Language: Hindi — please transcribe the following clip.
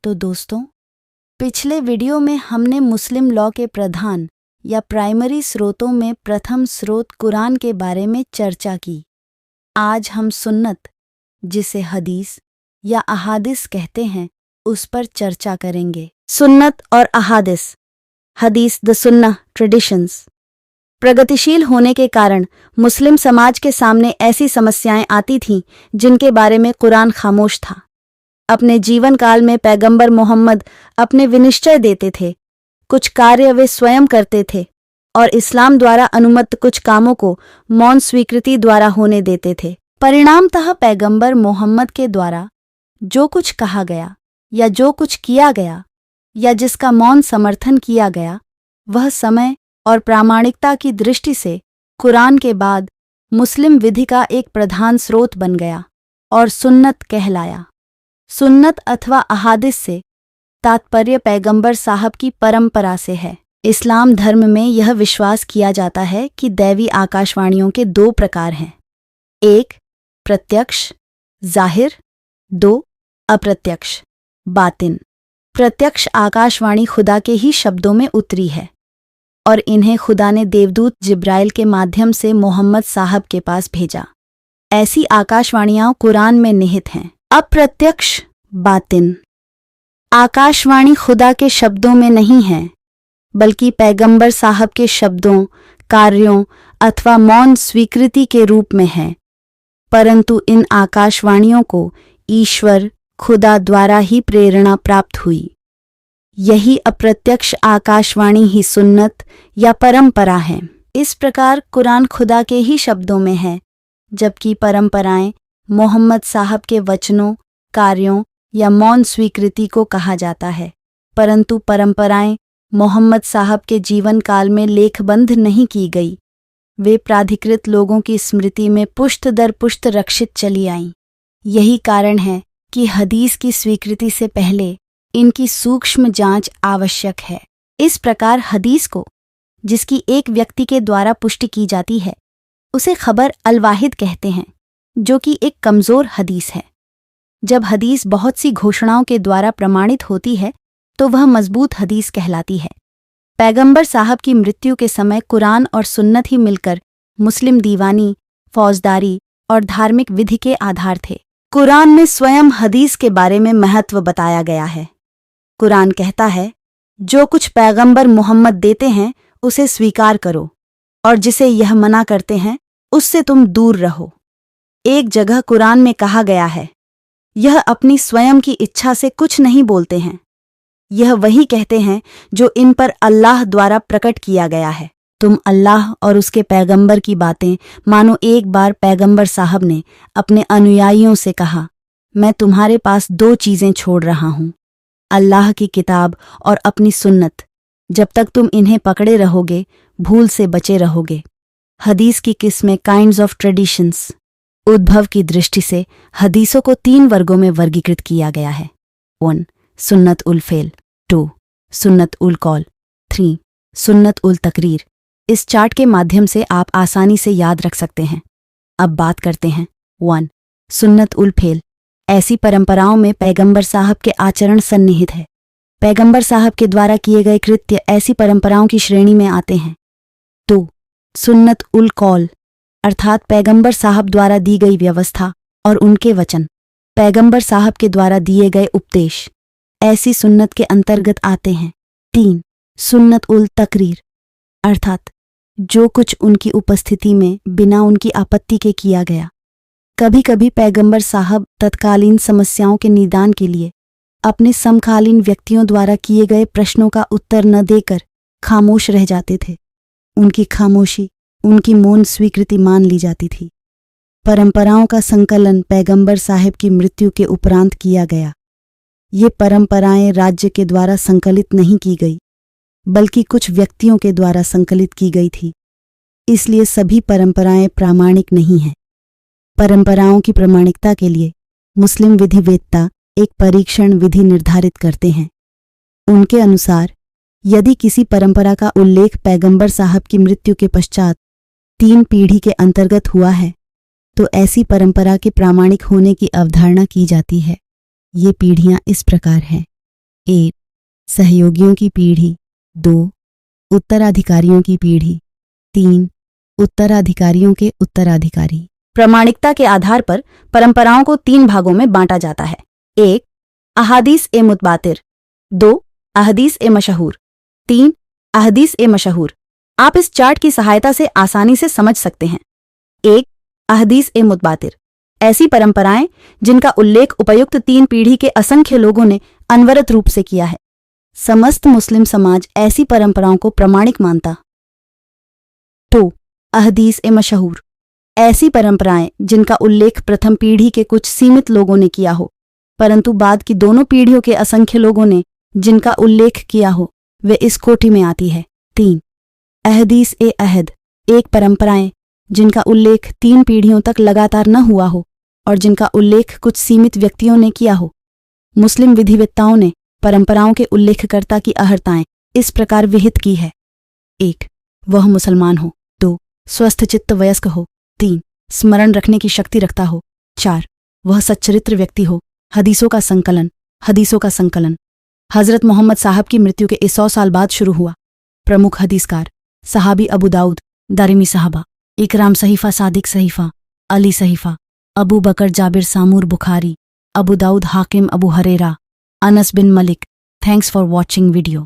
तो दोस्तों, पिछले वीडियो में हमने मुस्लिम लॉ के प्रधान या प्राइमरी स्रोतों में प्रथम स्रोत कुरान के बारे में चर्चा की। आज हम सुन्नत, जिसे हदीस या अहादिस कहते हैं, उस पर चर्चा करेंगे। सुन्नत और अहादिस। हदीस द सुन्नह ट्रेडिशंस। प्रगतिशील होने के कारण मुस्लिम समाज के सामने ऐसी समस्याएं आती थीं जिनके बारे में कुरान खामोश था। अपने जीवन काल में पैगंबर मोहम्मद अपने विनिश्चय देते थे, कुछ कार्य वे स्वयं करते थे और इस्लाम द्वारा अनुमत कुछ कामों को मौन स्वीकृति द्वारा होने देते थे। परिणामतः पैगंबर मोहम्मद के द्वारा जो कुछ कहा गया या जो कुछ किया गया या जिसका मौन समर्थन किया गया, वह समय और प्रामाणिकता की दृष्टि से कुरान के बाद मुस्लिम विधि का एक प्रधान स्रोत बन गया और सुन्नत कहलाया। सुन्नत अथवा अहादिस से तात्पर्य पैगंबर साहब की परंपरा से है। इस्लाम धर्म में यह विश्वास किया जाता है कि दैवी आकाशवाणियों के दो प्रकार हैं। एक, प्रत्यक्ष जाहिर, दो, अप्रत्यक्ष बातिन। प्रत्यक्ष आकाशवाणी खुदा के ही शब्दों में उतरी है और इन्हें खुदा ने देवदूत जिब्राइल के माध्यम से मोहम्मद साहब के पास भेजा। ऐसी आकाशवाणियां कुरान में निहित हैं। अप्रत्यक्ष बातिन आकाशवाणी खुदा के शब्दों में नहीं है, बल्कि पैगंबर साहब के शब्दों, कार्यों अथवा मौन स्वीकृति के रूप में है, परंतु इन आकाशवाणियों को ईश्वर खुदा द्वारा ही प्रेरणा प्राप्त हुई। यही अप्रत्यक्ष आकाशवाणी ही सुन्नत या परंपरा है। इस प्रकार कुरान खुदा के ही शब्दों में है, जबकि परंपराएं मोहम्मद साहब के वचनों, कार्यों या मौन स्वीकृति को कहा जाता है, परंतु परंपराएं मोहम्मद साहब के जीवन काल में लेखबंद नहीं की गई। वे प्राधिकृत लोगों की स्मृति में पुष्ट दर पुष्ट रक्षित चली आईं। यही कारण है कि हदीस की स्वीकृति से पहले इनकी सूक्ष्म जांच आवश्यक है। इस प्रकार हदीस को, जिसकी एक व्यक्ति के द्वारा पुष्टि की जाती है, उसे खबर अल-वाहिद कहते हैं, जो कि एक कमजोर हदीस है। जब हदीस बहुत सी घोषणाओं के द्वारा प्रमाणित होती है तो वह मजबूत हदीस कहलाती है। पैगंबर साहब की मृत्यु के समय कुरान और सुन्नत ही मिलकर मुस्लिम दीवानी, फौजदारी और धार्मिक विधि के आधार थे। कुरान में स्वयं हदीस के बारे में महत्व बताया गया है। कुरान कहता है, जो कुछ पैगंबर मोहम्मद देते हैं उसे स्वीकार करो और जिसे यह मना करते हैं उससे तुम दूर रहो। एक जगह कुरान में कहा गया है, यह अपनी स्वयं की इच्छा से कुछ नहीं बोलते हैं, यह वही कहते हैं जो इन पर अल्लाह द्वारा प्रकट किया गया है। तुम अल्लाह और उसके पैगंबर की बातें मानो। एक बार पैगंबर साहब ने अपने अनुयायियों से कहा, मैं तुम्हारे पास दो चीजें छोड़ रहा हूं, अल्लाह की किताब और अपनी सुन्नत। जब तक तुम इन्हें पकड़े रहोगे, भूल से बचे रहोगे। हदीस की किस्में काइंड्स ऑफ ट्रेडिशंस। उद्भव की दृष्टि से हदीसों को 3 वर्गों में वर्गीकृत किया गया है। 1. सुन्नत उल फेल, 2. सुन्नत उल कौल, 3. सुन्नत उल तकरीर। इस चार्ट के माध्यम से आप आसानी से याद रख सकते हैं। अब बात करते हैं 1. सुन्नत उल फेल। ऐसी परंपराओं में पैगंबर साहब के आचरण सन्निहित है। पैगंबर साहब के द्वारा किए गए कृत्य ऐसी परंपराओं की श्रेणी में आते हैं। 2. सुन्नत उल कौल, अर्थात पैगंबर साहब द्वारा दी गई व्यवस्था और उनके वचन, पैगंबर साहब के द्वारा दिए गए उपदेश ऐसी सुन्नत के अंतर्गत आते हैं। 3. सुन्नत उल तकरीर, अर्थात जो कुछ उनकी उपस्थिति में बिना उनकी आपत्ति के किया गया। कभी कभी पैगंबर साहब तत्कालीन समस्याओं के निदान के लिए अपने समकालीन व्यक्तियों द्वारा किए गए प्रश्नों का उत्तर न देकर खामोश रह जाते थे। उनकी खामोशी उनकी मौन स्वीकृति मान ली जाती थी। परंपराओं का संकलन पैगंबर साहब की मृत्यु के उपरांत किया गया। ये परंपराएं राज्य के द्वारा संकलित नहीं की गई, बल्कि कुछ व्यक्तियों के द्वारा संकलित की गई थी। इसलिए सभी परंपराएं प्रामाणिक नहीं हैं। परंपराओं की प्रामाणिकता के लिए मुस्लिम विधिवेत्ता एक परीक्षण विधि निर्धारित करते हैं। उनके अनुसार यदि किसी परंपरा का उल्लेख पैगंबर साहब की मृत्यु के पश्चात 3 पीढ़ी के अंतर्गत हुआ है, तो ऐसी परंपरा के प्रामाणिक होने की अवधारणा की जाती है। ये पीढ़ियां इस प्रकार हैं। 1. सहयोगियों की पीढ़ी। 2. उत्तराधिकारियों की पीढ़ी। 3. उत्तराधिकारियों के उत्तराधिकारी। प्रामाणिकता के आधार पर परंपराओं को 3 भागों में बांटा जाता है। 1. अहादीस ए मुतबातिर। 2. अहदीस ए मशहूर। 3. अहदीस ए मशहूर। आप इस चार्ट की सहायता से आसानी से समझ सकते हैं। 1. अहदीस ए मुतबातिर। ऐसी परंपराएं जिनका उल्लेख उपर्युक्त 3 पीढ़ी के असंख्य लोगों ने अनवरत रूप से किया है। समस्त मुस्लिम समाज ऐसी परंपराओं को प्रामाणिक मानता। 2. अहदीस ए मशहूर। ऐसी परंपराएं जिनका उल्लेख प्रथम पीढ़ी के कुछ सीमित लोगों ने किया हो, परंतु बाद की दोनों पीढ़ियों के असंख्य लोगों ने जिनका उल्लेख किया हो वे इस कोटि में आती है। 3. अहदीस ए अहद। एक परंपराएं जिनका उल्लेख 3 पीढ़ियों तक लगातार न हुआ हो और जिनका उल्लेख कुछ सीमित व्यक्तियों ने किया हो। मुस्लिम विधिवेत्ताओं ने परंपराओं के उल्लेखकर्ता की अहर्ताएं इस प्रकार विहित की है। 1. वह मुसलमान हो। 2. स्वस्थ चित्त वयस्क हो। 3. स्मरण रखने की शक्ति रखता हो। 4. वह सच्चरित्र व्यक्ति हो। हदीसों का संकलन। हजरत मोहम्मद साहब की मृत्यु के 100 साल बाद शुरू हुआ। प्रमुख हदीसकार सहाबी अबू दाऊद, दारिमी साहबा, इकराम सहीफा, सादिक सहीफा, अली सहीफा, अबू बकर Jabir सामूर Bukhari, Abu Dawood Hakim, Abu Hurairah, Anas bin Malik. Thanks for watching video.